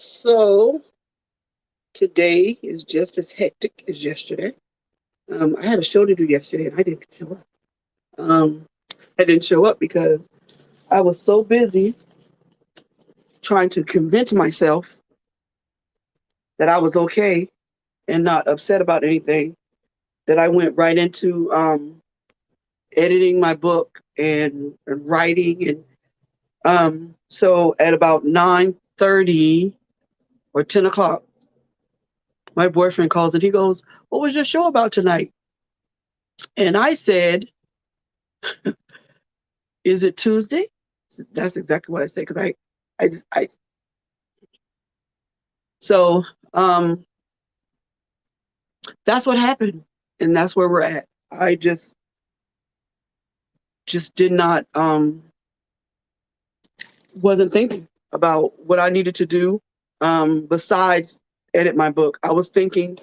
So today is just as hectic as yesterday. I had a show to do yesterday and I didn't show up. Um, I didn't show up because I was so busy trying to convince myself that I was okay and not upset about anything that I went right into editing my book and writing. And so at about 9:30 or 10 o'clock, my boyfriend calls and he goes, "What was your show about tonight?" And I said, "Is it Tuesday?" That's exactly what I said because I just, I, so that's what happened, and that's where we're at. I just did not, wasn't thinking about what I needed to do, besides edit my book. I was thinking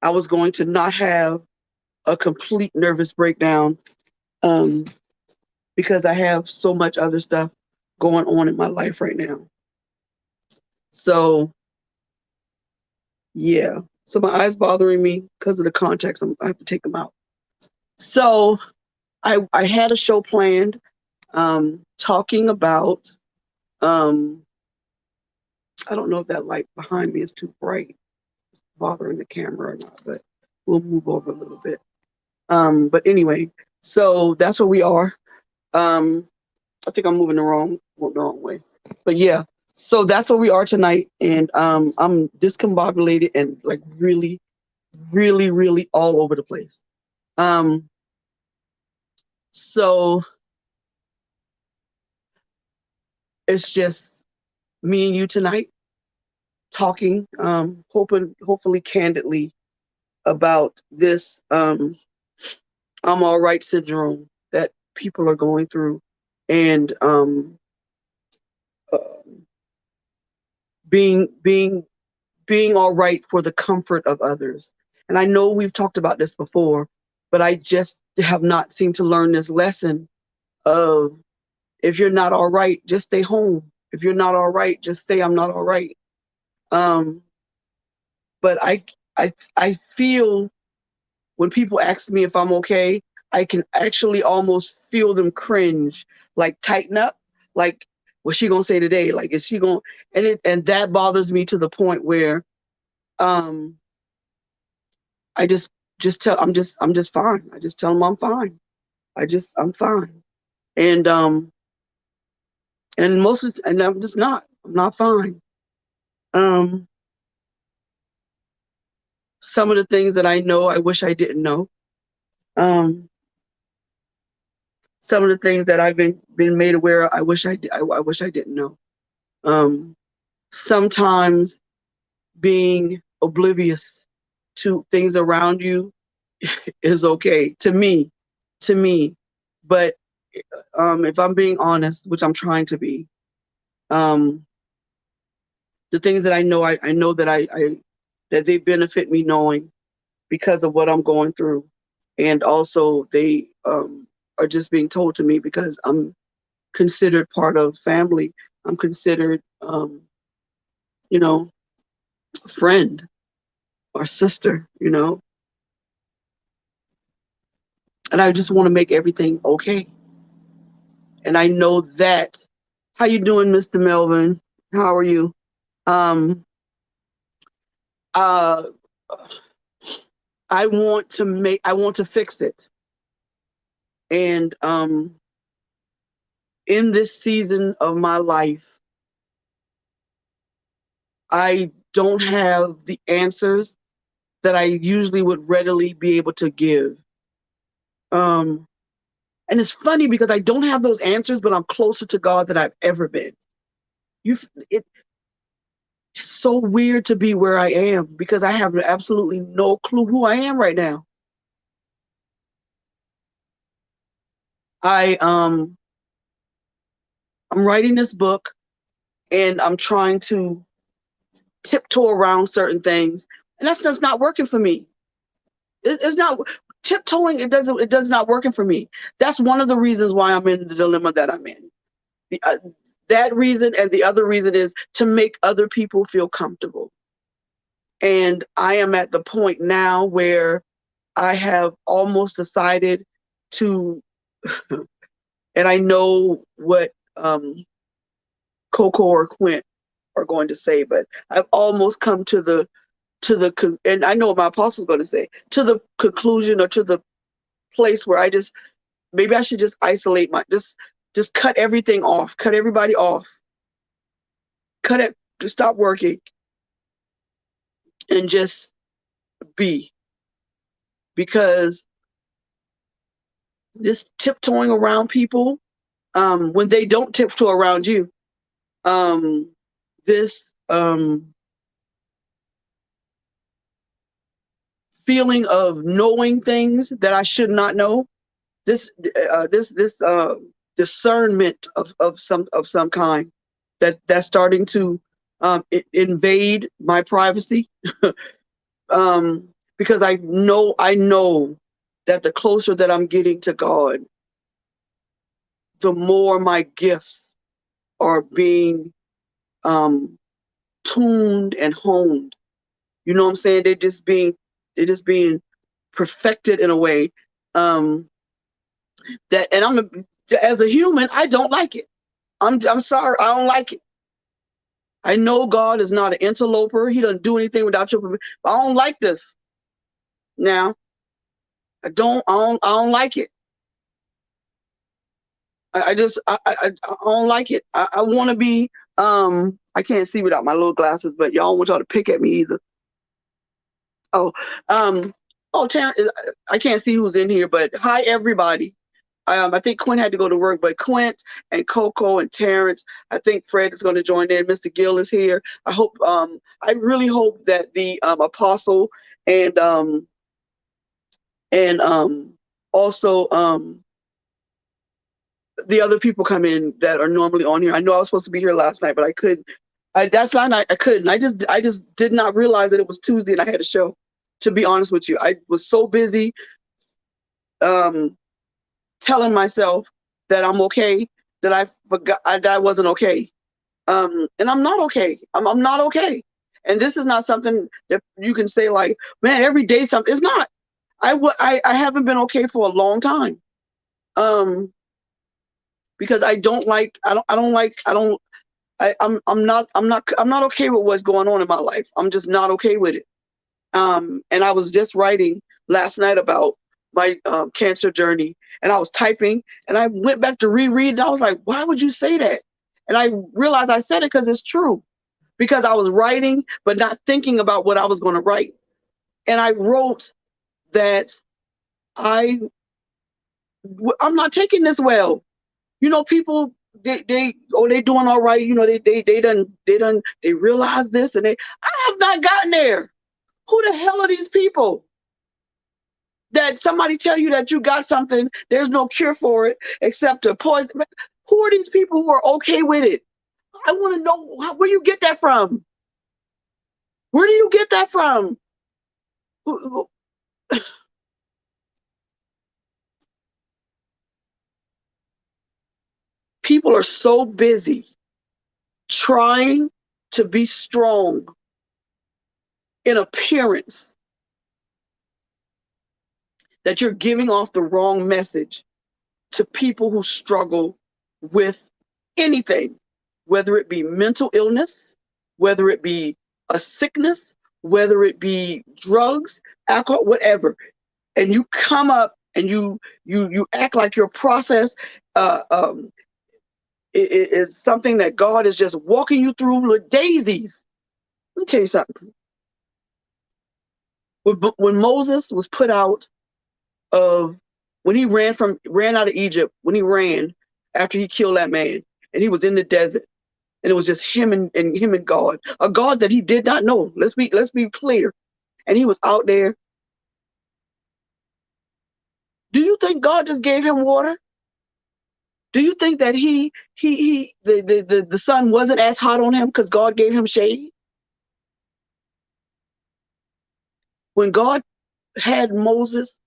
I was going to not have a complete nervous breakdown, um, because I have so much other stuff going on in my life right now. So yeah. So my eyes bothering me because of the contacts. I have to take them out. So I had a show planned, talking about, um, I don't know if that light behind me is too bright, bothering the camera or not, but we'll move over a little bit. But anyway, so that's where we are. Um, I think I'm moving the wrong way. But yeah, so that's where we are tonight, and I'm discombobulated and like really, really, really all over the place. Um, so it's just me and you tonight talking, hopefully candidly about this I'm all right syndrome that people are going through, and uh, being being all right for the comfort of others. And I know we've talked about this before, but I just have not seemed to learn this lesson of, if you're not all right, just stay home. If you're not all right, just say I'm not all right. Um, but I feel when people ask me if I'm okay, I can actually almost feel them cringe, like tighten up, like what's she gonna say today? Like is she gonna, and that bothers me to the point where um I just tell I'm just fine. I just tell them I'm fine. I'm fine. And and I'm just not. I'm not fine. Um some of the things that I know I wish I didn't know. Um some of the things that I've been made aware of, I wish I didn't know. Um sometimes being oblivious to things around you is okay to me. But if I'm being honest, which I'm trying to be, um, the things that I know that that they benefit me knowing because of what I'm going through, and also they are just being told to me because I'm considered part of family. I'm considered, you know, a friend or sister, and I just want to make everything okay. And I know that. How you doing, Mr. Melvin? How are you? Um, uh, I want to fix it. And in this season of my life, I don't have the answers that I usually would readily be able to give. Um, and it's funny because I don't have those answers, but I'm closer to God than I've ever been. You, it, it's so weird to be where I am because I have absolutely no clue who I am right now. I I'm writing this book and I'm trying to tiptoe around certain things, and that's just not working for me. It's not tiptoeing. It does not working for me. That's one of the reasons why I'm in the dilemma that I'm in. The, that reason, and the other reason is to make other people feel comfortable. And I am at the point now where I have almost decided to, and I know what Coco or Quint are going to say, but I've almost come to the and I know what my apostle is going to say, to the conclusion or to the place where I just, maybe I should just isolate just cut everything off, cut everybody off, cut it, just stop working and just be. Because this tiptoeing around people, when they don't tiptoe around you, this feeling of knowing things that I should not know, this discernment of some kind that's starting to invade my privacy, because I know that the closer that I'm getting to God, the more my gifts are being tuned and honed. You know what I'm saying? They're just being perfected in a way that, and as a human, I don't like it. I'm sorry, I don't like it. I know God is not an interloper. He doesn't do anything without your permission. But I don't like this. Now, I don't like it. I don't like it. I want to be. I can't see without my little glasses, but y'all want y'all to pick at me either. Oh, Terrence, I can't see who's in here, but hi everybody. I think Quint had to go to work, but Quint and Coco and Terrence, I think Fred is going to join in. Mr. Gill is here. I really hope that the apostle and also the other people come in that are normally on here. I know I was supposed to be here last night, but I couldn't. That's why I couldn't. I just did not realize that it was Tuesday and I had a show. To be honest with you, I was so busy telling myself that I'm okay that I forgot that I wasn't okay. And I'm not okay. I'm not okay. And this is not something that you can say like, man, every day something. It's not. I haven't been okay for a long time. Because I'm not okay with what's going on in my life. I'm just not okay with it. And I was just writing last night about my cancer journey, and I was typing, and I went back to reread, and I was like, why would you say that? And I realized I said it because it's true. Because I was writing, but not thinking about what I was going to write. And I wrote that I'm not taking this well. You know, people they doing all right. You know, they realize this, and I have not gotten there. Who the hell are these people? That somebody tell you that you got something, there's no cure for it except to poison. Who are these people who are okay with it? I want to know where you get that from. Where do you get that from? People are so busy trying to be strong in appearance that you're giving off the wrong message to people who struggle with anything, whether it be mental illness, whether it be a sickness, whether it be drugs, alcohol, whatever. And you come up and you act like your process is something that God is just walking you through with daisies. Let me tell you something. When Moses was put out of, when he ran out of Egypt, when he ran after he killed that man, and he was in the desert, and it was just him and God, a God that he did not know. Let's be clear. And he was out there. Do you think God just gave him water? Do you think that the sun wasn't as hot on him because God gave him shade? When God had Moses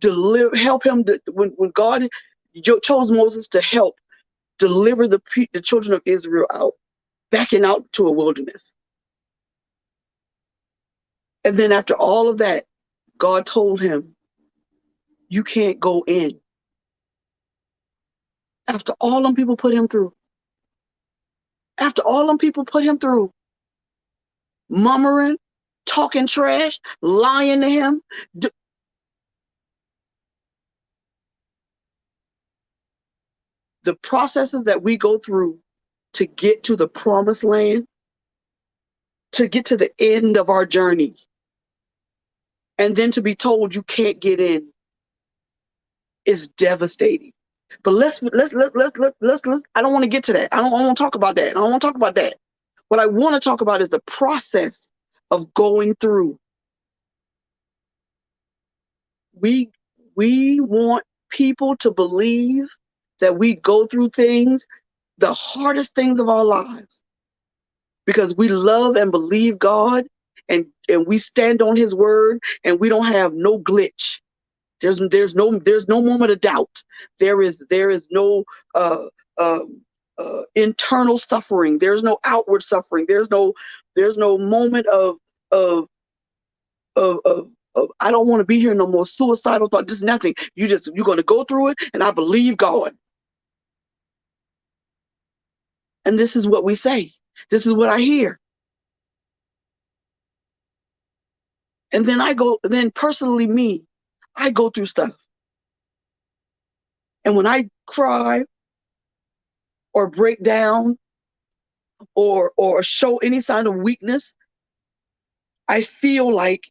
help him, when God chose Moses to help deliver the children of Israel out, backing out to a wilderness. And then after all of that, God told him, you can't go in. After all them people put him through. After all them people put him through. Murmuring, talking trash, lying to him. The processes that we go through to get to the promised land, to get to the end of our journey, and then to be told you can't get in is devastating. But let's I don't want to get to that. I don't want to talk about that. I don't want to talk about that. What I want to talk about is the process of going through. We want people to believe that we go through things, the hardest things of our lives, because we love and believe God, and we stand on his word, and we don't have no glitch. There's no moment of doubt. There is no internal suffering. There's no outward suffering. There's no moment of I don't want to be here no more. Suicidal thought. Just nothing. You're going to go through it, and I believe God. And this is what we say. This is what I hear. And then personally me, I go through stuff. And when I cry or break down or show any sign of weakness, I feel like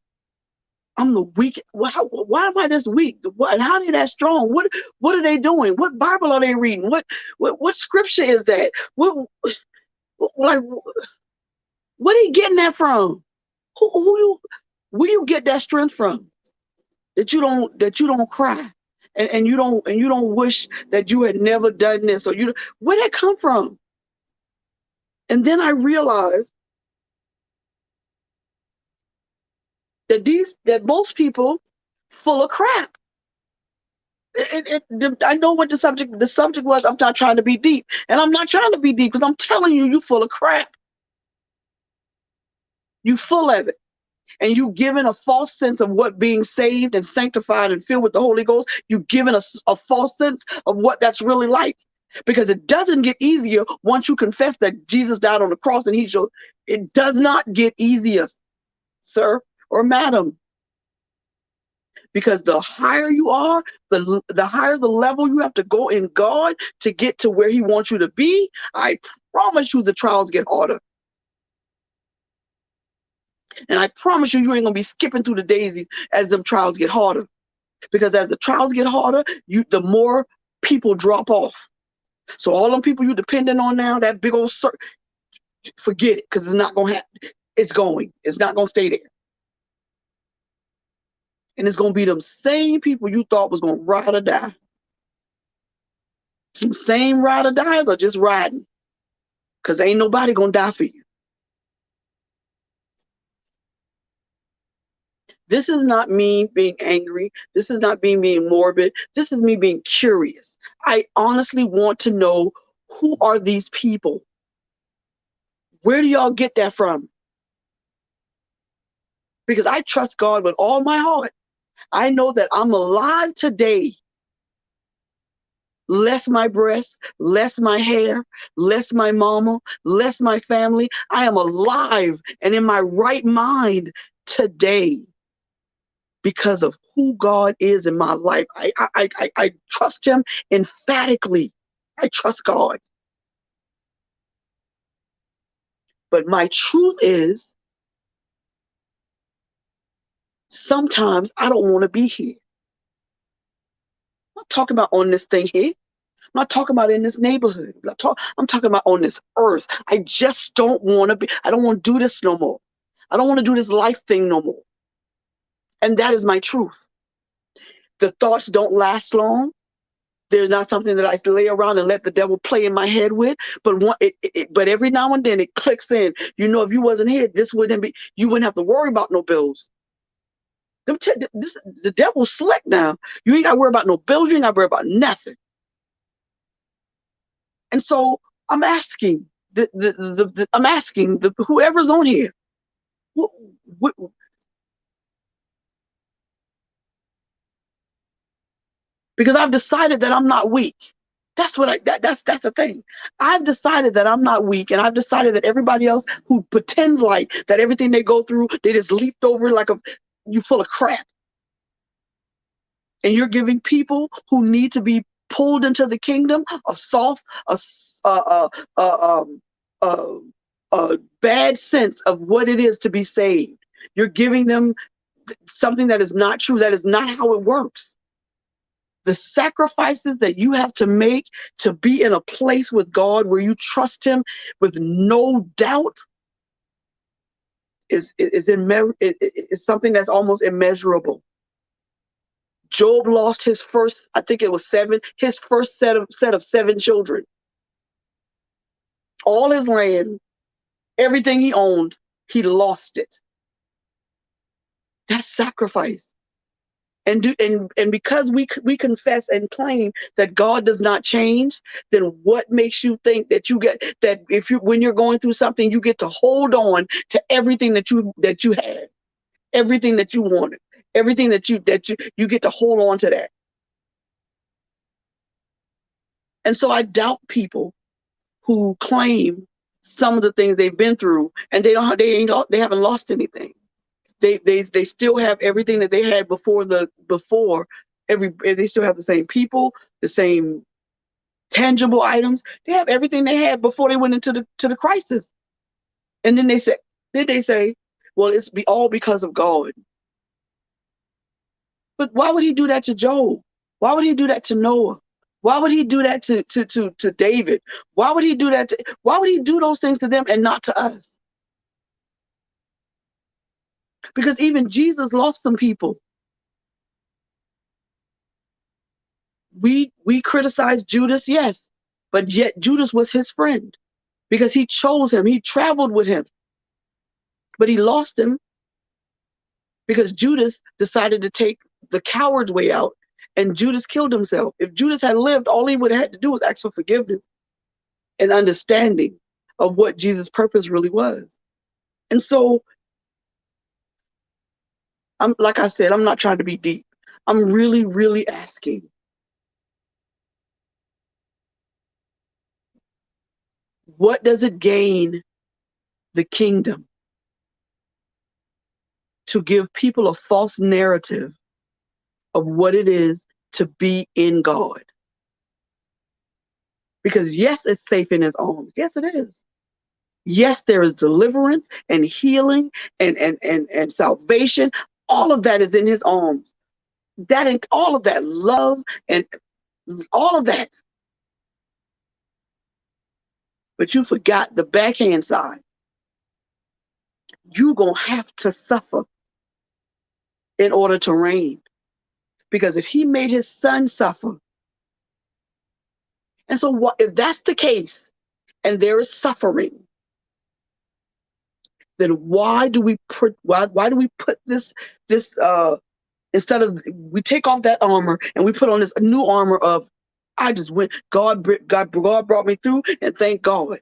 I'm the weak. Why am I this weak? And how are they that strong? What are they doing? What Bible are they reading? What scripture is that? Where are you getting that from? Where you get that strength from? That you don't cry, and you don't wish that you had never done this, or where did that come from? And then I realized that most people full of crap. I know what the subject was. I'm not trying to be deep, and I'm not trying to be deep because I'm telling you, you full of crap. You full of it. And you given a false sense of what being saved and sanctified and filled with the Holy Ghost, you given a false sense of what that's really like. Because it doesn't get easier once you confess that Jesus died on the cross and it does not get easier, sir or madam. Because the higher you are, the higher the level you have to go in God to get to where he wants you to be. I promise you the trials get harder. And I promise you, you ain't going to be skipping through the daisies as them trials get harder. Because as the trials get harder, the more people drop off. So all them people you depending on now, that big old forget it, because it's not going to happen. It's not going to stay there. And it's going to be them same people you thought was going to ride or die. Some same ride or dies are just riding. Because ain't nobody going to die for you. This is not me being angry. This is not me being morbid. This is me being curious. I honestly want to know, who are these people? Where do y'all get that from? Because I trust God with all my heart. I know that I'm alive today. Less my breasts, less my hair, less my mama, less my family. I am alive and in my right mind today. Because of who God is in my life. I trust him emphatically. I trust God. But my truth is, sometimes I don't want to be here. I'm not talking about on this thing here. I'm not talking about in this neighborhood. I'm talking about on this earth. I just don't want to be. I don't want to do this no more. I don't want to do this life thing no more. And that is my truth. The thoughts don't last long. They're not something that I lay around and let the devil play in my head with. But but every now and then it clicks in. If you wasn't here, you wouldn't have to worry about no bills. The devil's slick now. You ain't got to worry about no bills. You ain't got to worry about nothing. And so I'm asking I'm asking whoever's on here, what, what, because I've decided that I'm not weak. That's what that's the thing. I've decided that I'm not weak, and I've decided that everybody else who pretends like that everything they go through, they just leaped over like you full of crap. And you're giving people who need to be pulled into the kingdom a soft, um, a, a bad sense of what it is to be saved. You're giving them something that is not true. That is not how it works. The sacrifices that you have to make to be in a place with God where you trust Him with no doubt is something that's almost immeasurable. Job lost his first, I think it was his first set of 7 children. All his land, everything he owned, he lost it. That's sacrifice. And because we confess and claim that God does not change, then what makes you think that when you're going through something, you get to hold on to everything that you had, everything that you wanted, everything that you get to hold on to that. And so I doubt people who claim some of the things they've been through, and they haven't lost anything. They still have everything that they had before. They still have the same people, the same tangible items. They have everything they had before they went into the crisis. And then they say, well, it's all because of God. But why would He do that to Job? Why would He do that to Noah? Why would He do that to David? Why would He do those things to them and not to us? Because even Jesus lost some people. We criticize Judas, yes, but yet Judas was His friend because He chose him. He traveled with him, but He lost him because Judas decided to take the coward's way out, and Judas killed himself. If Judas had lived, all he would have had to do was ask for forgiveness and understanding of what Jesus' purpose really was. And so, like I said, I'm not trying to be deep. I'm really, really asking, what does it gain the kingdom to give people a false narrative of what it is to be in God? Because yes, it's safe in His arms. Yes, it is. Yes, there is deliverance and healing and salvation. All of that is in His arms. All of that love and all of that. But you forgot the backhand side. You're going to have to suffer in order to reign. Because if He made His Son suffer, and so if that's the case, and there is suffering, then why do we put this instead of we take off that armor and we put on this new armor of I just went, God brought me through, and thank God.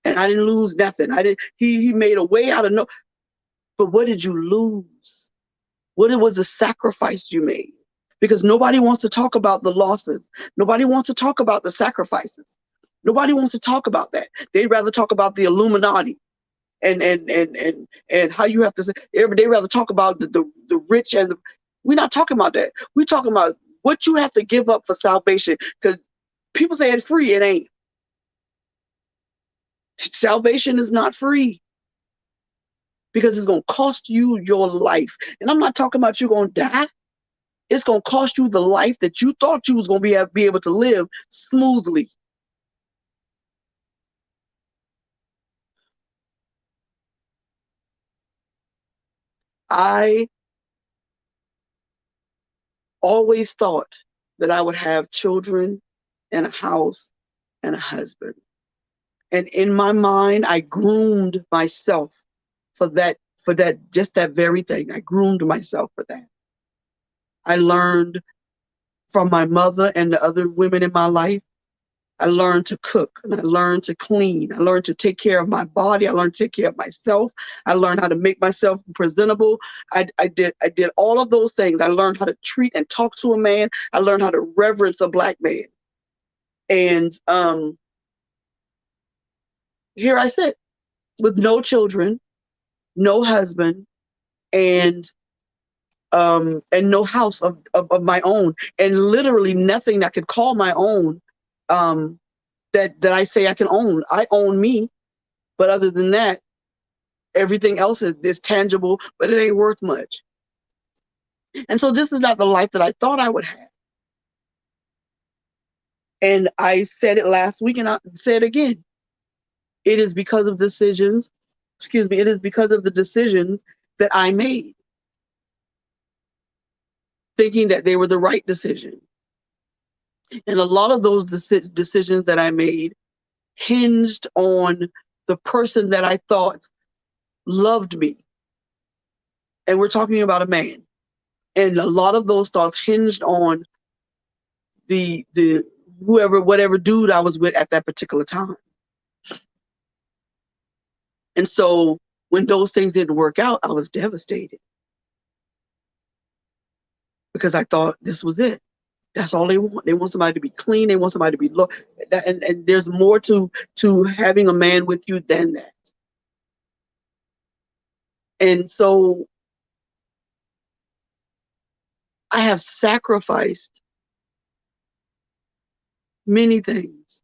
And I didn't lose nothing. He made a way out of no. But what did you lose? What was the sacrifice you made? Because nobody wants to talk about the losses. Nobody wants to talk about the sacrifices. Nobody wants to talk about that. They'd rather talk about the Illuminati and how you have to say. They'd rather talk about the rich and we're not talking about that. We're talking about what you have to give up for salvation. Because people say it's free, it ain't. Salvation is not free. Because it's going to cost you your life. And I'm not talking about you're going to die. It's going to cost you the life that you thought you was going to be able to live smoothly. I always thought that I would have children and a house and a husband. And in my mind, I groomed myself for that, just that very thing. I groomed myself for that. I learned from my mother and the other women in my life I learned to cook, and I learned to clean. I learned to take care of my body. I learned to take care of myself. I learned how to make myself presentable. I did all of those things. I learned how to treat and talk to a man. I learned how to reverence a Black man. And here I sit with no children, no husband, and no house of my own, and literally nothing that could call my own, that I say I can own. I own me, but other than that, everything else is tangible, but it ain't worth much. And so this is not the life that I thought I would have. And I said it last week, and I said it again. It is because of decisions, excuse me, it is because of the decisions that I made, thinking that they were the right decision. And a lot of those decisions that I made hinged on the person that I thought loved me. And we're talking about a man. And a lot of those thoughts hinged on the whatever dude I was with at that particular time. And so when those things didn't work out, I was devastated, because I thought this was it. That's all they want. They want somebody to be clean. They want somebody to be low. And there's more to having a man with you than that. And so I have sacrificed many things,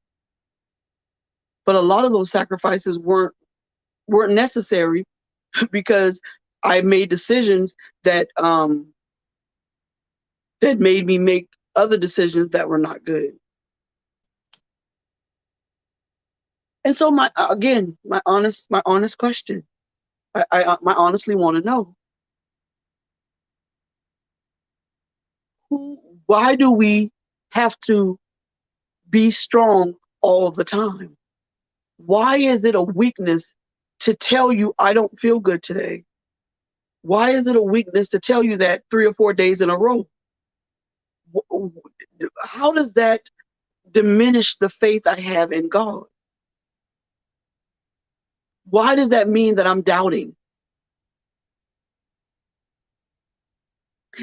but a lot of those sacrifices weren't necessary, because I made decisions that that made me make other decisions that were not good. And so my honest question, I honestly want to know, why do we have to be strong all the time? Why is it a weakness to tell you I don't feel good today? Why is it a weakness to tell you that 3 or 4 days in a row? How does that diminish the faith I have in God? Why does that mean that I'm doubting?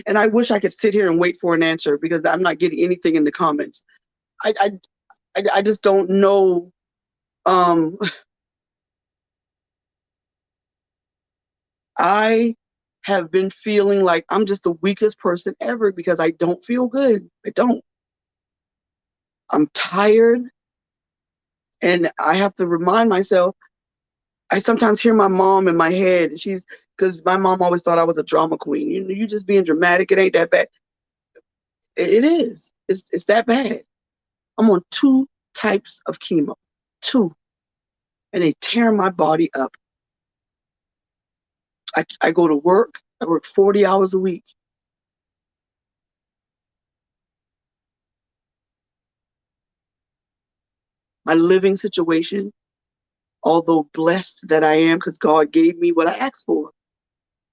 And I wish I could sit here and wait for an answer, because I'm not getting anything in the comments. I just don't know. I have been feeling like I'm just the weakest person ever, because I don't feel good. I don't. I'm tired. And I have to remind myself, I sometimes hear my mom in my head, and because my mom always thought I was a drama queen. You just being dramatic, it ain't that bad. It is. It's that bad. I'm on 2 types of chemo, 2, and they tear my body up. I go to work. I work 40 hours a week. My living situation, although blessed that I am, because God gave me what I asked for,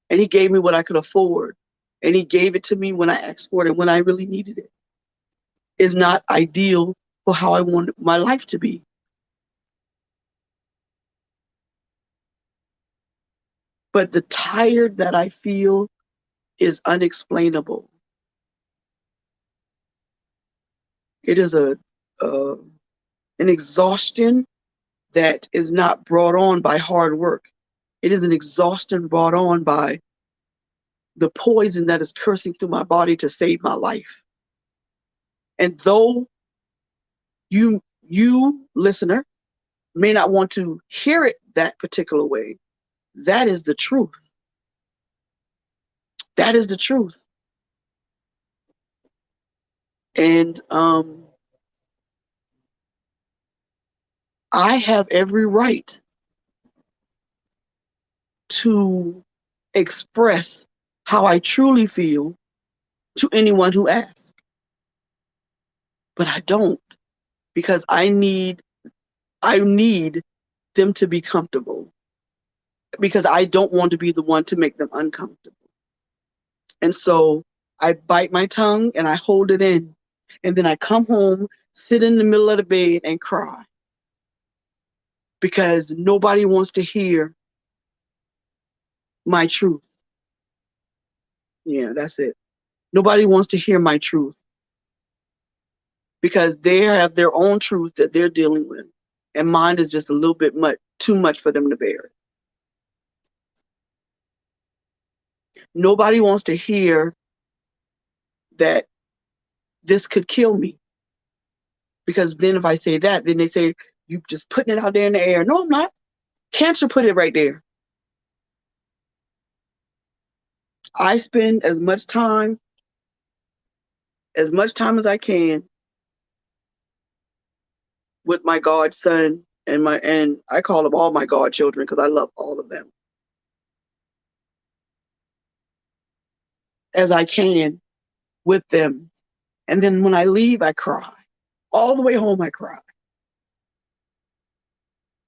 and He gave me what I could afford, and He gave it to me when I asked for it and when I really needed it, is not ideal for how I want my life to be. But the tired that I feel is unexplainable. It is an exhaustion that is not brought on by hard work. It is an exhaustion brought on by the poison that is coursing through my body to save my life. And though you listener may not want to hear it that particular way, that is the truth. That is the truth. And I have every right to express how I truly feel to anyone who asks. But I don't, because I need them to be comfortable, because I don't want to be the one to make them uncomfortable. And so I bite my tongue and I hold it in. And then I come home sit in the middle of the bed and cry because nobody wants to hear my truth. Yeah, that's it. Nobody wants to hear my truth because they have their own truth that they're dealing with, and mine is just a little bit too much for them to bear. Nobody wants to hear that this could kill me, because then if I say that, then they say, you just putting it out there in the air. No, I'm not. Cancer put it right there. I spend as much time as I can with my godson and I call them all my godchildren because I love all of them, as I can with them. And then when I leave, I cry. All the way home, I cry.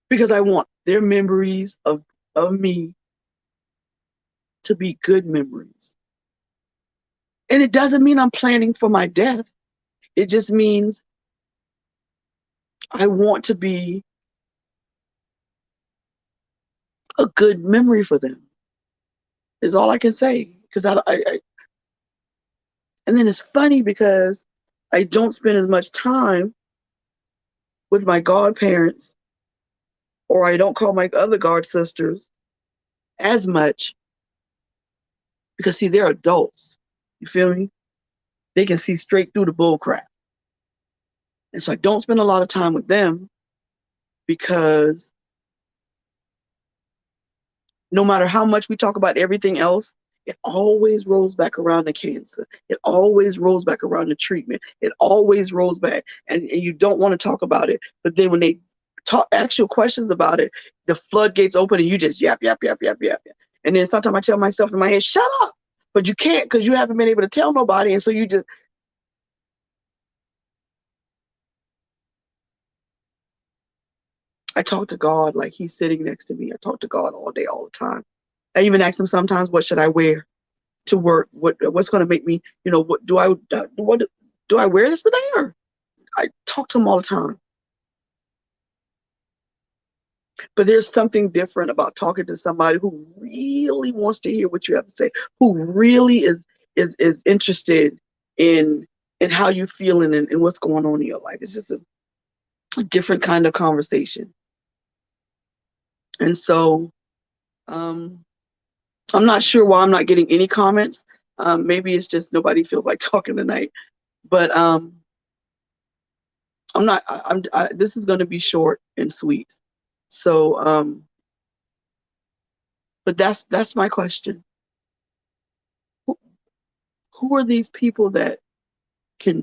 Because I want their memories of me to be good memories. And it doesn't mean I'm planning for my death. It just means I want to be a good memory for them. Is all I can say. Because and then it's funny because I don't spend as much time with my godparents, or I don't call my other god sisters as much because, see, they're adults. You feel me? They can see straight through the bull crap. And so I don't spend a lot of time with them because no matter how much we talk about everything else, it always rolls back around to cancer. It always rolls back around to treatment. It always rolls back. And you don't want to talk about it. But then when they ask you questions about it, the floodgates open and you just yap, yap, yap, yap, yap, yap. And then sometimes I tell myself in my head, shut up. But you can't because you haven't been able to tell nobody. And so you just. I talk to God like he's sitting next to me. I talk to God all day, all the time. I even ask him sometimes, what should I wear to work? What's going to make me, what do I wear this today? Or I talk to him all the time. But there's something different about talking to somebody who really wants to hear what you have to say, who really is interested in how you feeling and what's going on in your life. It's just a different kind of conversation. And so I'm not sure why I'm not getting any comments. Maybe it's just nobody feels like talking tonight. But I'm not. This is going to be short and sweet. So, but that's my question. Who are these people that can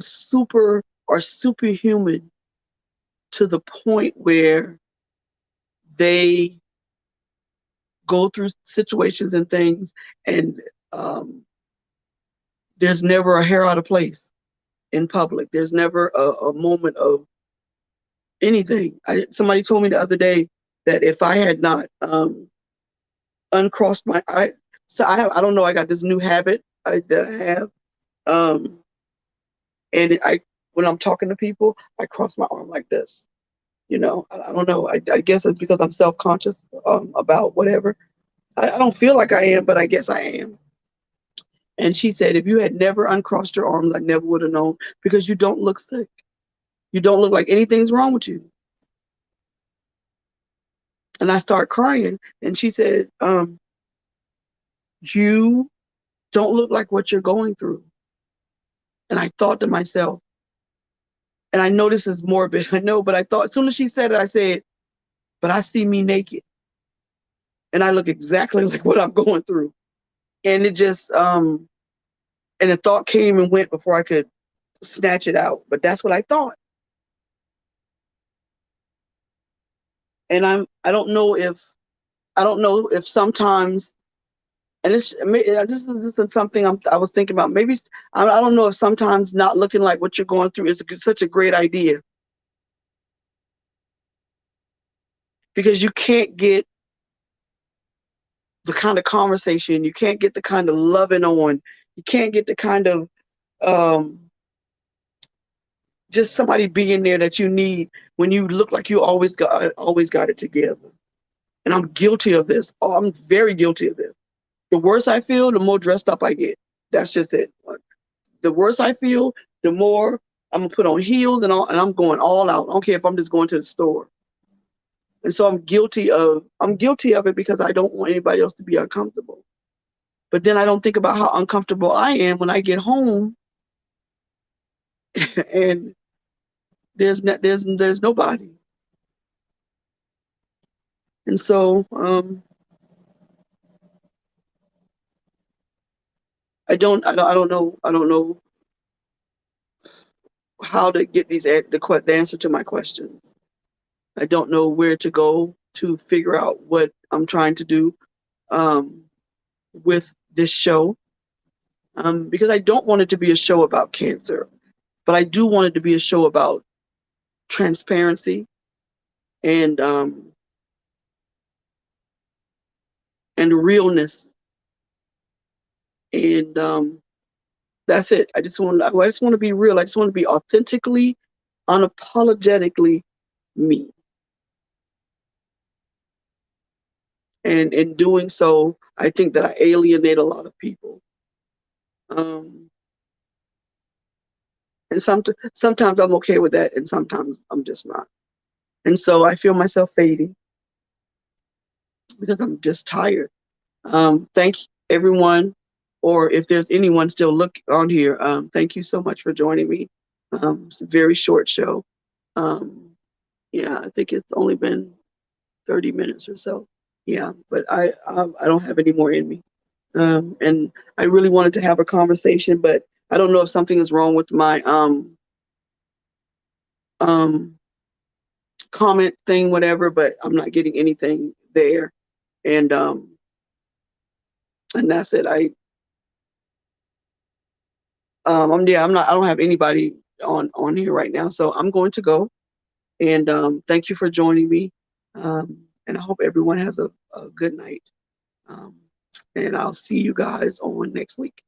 are superhuman to the point where they go through situations and things, and there's never a hair out of place in public. There's never a moment of anything. Somebody told me the other day that if I had not uncrossed I don't know, I got this new habit that I have, and when I'm talking to people, I cross my arm like this. I don't know. I guess it's because I'm self-conscious about whatever. I don't feel like I am, but I guess I am. And she said, if you had never uncrossed your arms, I never would have known, because you don't look sick. You don't look like anything's wrong with you. And I start crying. And she said, you don't look like what you're going through. And I thought to myself, and I know this is morbid, I know, but I thought, as soon as she said it, I said, but I see me naked. And I look exactly like what I'm going through. And it just, and the thought came and went before I could snatch it out. But that's what I thought. And I don't know if sometimes, and this is something I was thinking about. Maybe I don't know if sometimes not looking like what you're going through is such a great idea, because you can't get the kind of conversation, you can't get the kind of loving on, you can't get the kind of just somebody being there that you need when you look like you always got it together. And I'm guilty of this. Oh, I'm very guilty of this. The worse I feel, the more dressed up I get. That's just it. The worse I feel, the more I'm gonna put on heels and all, and I'm going all out. I don't care if I'm just going to the store. And so I'm guilty of it because I don't want anybody else to be uncomfortable. But then I don't think about how uncomfortable I am when I get home and there's nobody. And so I don't know how to get the answer to my questions. I don't know where to go to figure out what I'm trying to do um, with this show, because I don't want it to be a show about cancer, but I do want it to be a show about transparency and realness, and that's it. I just want to be real. I just want to be authentically, unapologetically me, and in doing so, I think that I alienate a lot of people. Um, and sometimes I'm okay with that, and sometimes I'm just not. And so I feel myself fading because I'm just tired. Thank everyone, or if there's anyone still look on here, thank you so much for joining me. It's a very short show. Um, yeah, I think it's only been 30 minutes or so. Yeah, but I don't have any more in me. And I really wanted to have a conversation, but I don't know if something is wrong with my um comment thing, whatever. But I'm not getting anything there, and that's it. I'm not. I don't have anybody on here right now, so I'm going to go. And thank you for joining me. And I hope everyone has a good night. Um, and I'll see you guys on next week.